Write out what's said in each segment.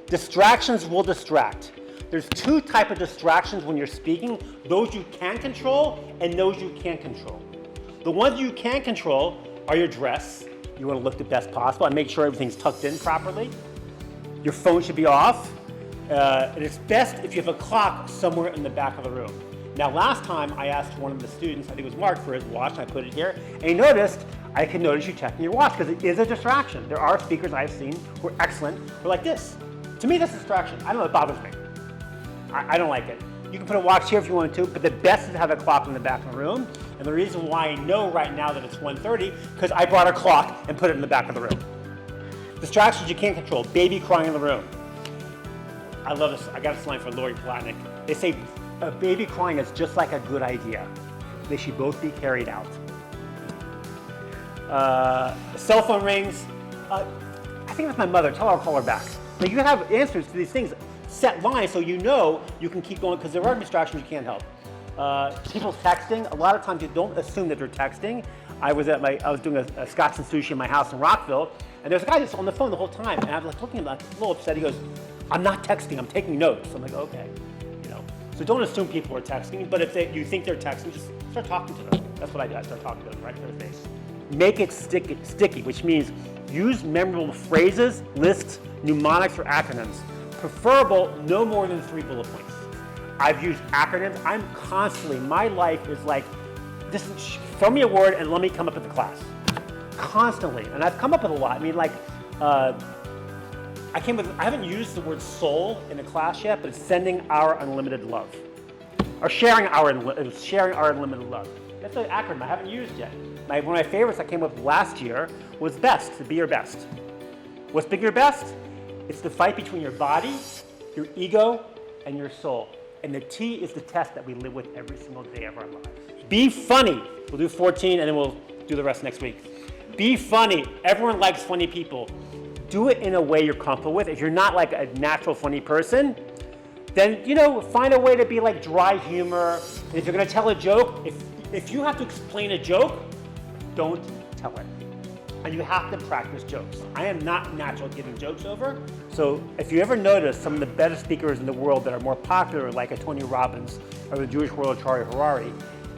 Distractions will distract. There's two types of distractions when you're speaking, those you can control and those you can't control. The ones you can control are your dress. You want to look the best possible and make sure everything's tucked in properly. Your phone should be off. And it's best if you have a clock somewhere in the back of the room. Now, last time I asked one of the students, I think it was Mark, for his watch, and I put it here, and he noticed, I can notice you checking your watch because it is a distraction. There are speakers I've seen who are excellent, who are like this. To me, that's a distraction. I don't know, it bothers me. I don't like it. You can put a watch here if you want to, but the best is to have a clock in the back of the room. And the reason why I know right now that it's 1:30, because I brought a clock and put it in the back of the room. Distractions you can't control. Baby crying in the room. I love this. I got a line for Lori Platnick. They say a baby crying is just like a good idea. They should both be carried out. Cell phone rings. I think it's my mother. Tell her I'll call her back. Now you have answers to these things. Set lines so you know you can keep going because there are distractions you can't help. People texting. A lot of times you don't assume that they're texting. I was doing a Scotch and sushi in my house in Rockville, and there's a guy that's on the phone the whole time, and I was like looking at him like a little upset. He goes, "I'm not texting. I'm taking notes." I'm like, okay, you know. So don't assume people are texting, but if you think they're texting, just start talking to them. That's what I do. I start talking to them right in their face. Make it sticky, which means use memorable phrases, lists, mnemonics, or acronyms. Preferable no more than 3 bullet points. I've used acronyms. I'm constantly, my life is like, just throw me a word and let me come up with the class. Constantly, and I've come up with a lot. I mean, like, I haven't used the word soul in a class yet, but it's sending our unlimited love. Or sharing our unlimited love. That's an acronym I haven't used yet. One of my favorites I came up with last year was BEST, to be your best. What's being your best? It's the fight between your body, your ego, and your soul. And the T is the test that we live with every single day of our lives. Be funny. We'll do 14 and then we'll do the rest next week. Be funny. Everyone likes funny people. Do it in a way you're comfortable with. If you're not like a natural funny person, then find a way to be like dry humor. And if you're gonna tell a joke, if you have to explain a joke, don't tell it. And you have to practice jokes. I am not natural at giving jokes over. So if you ever notice some of the better speakers in the world that are more popular, like a Tony Robbins or the Jewish warrior Charlie Harari,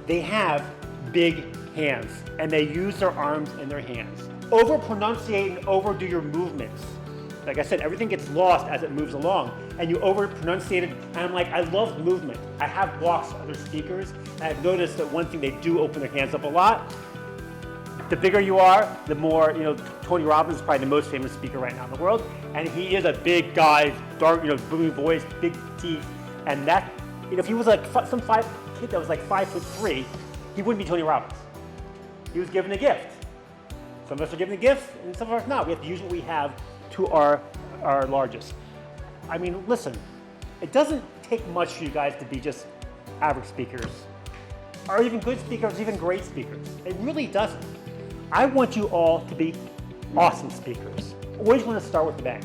they have big hands and they use their arms and their hands. Over-pronunciate and overdo your movements. Like I said, everything gets lost as it moves along and you over-pronunciate it. And I'm like, I love movement. I have walks with other speakers and I've noticed that one thing, they do open their hands up a lot. The bigger you are, the more, Tony Robbins is probably the most famous speaker right now in the world. And he is a big guy, dark, booming voice, big teeth. And that, if he was like some kid that was like 5'3", he wouldn't be Tony Robbins. He was given a gift. Some of us are given a gift and some of us not. We have to use what we have to our largest. I mean, listen, it doesn't take much for you guys to be just average speakers, or even good speakers, even great speakers. It really doesn't. I want you all to be awesome speakers. Always want to start with the bang.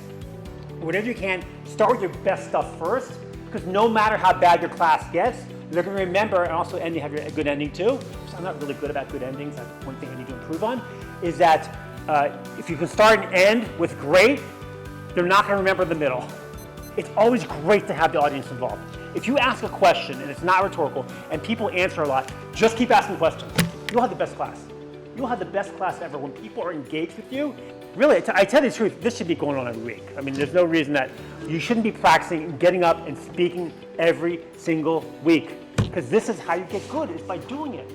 Whatever you can, start with your best stuff first, because no matter how bad your class gets, they're going to remember and also have a good ending too. So I'm not really good about good endings. That's one thing I need to improve on, is that if you can start and end with great, they're not going to remember the middle. It's always great to have the audience involved. If you ask a question and it's not rhetorical and people answer a lot, just keep asking questions. You'll have the best class. You'll have the best class ever when people are engaged with you. Really, I tell you the truth, this should be going on every week. I mean, there's no reason that you shouldn't be practicing getting up and speaking every single week, because this is how you get good, is by doing it.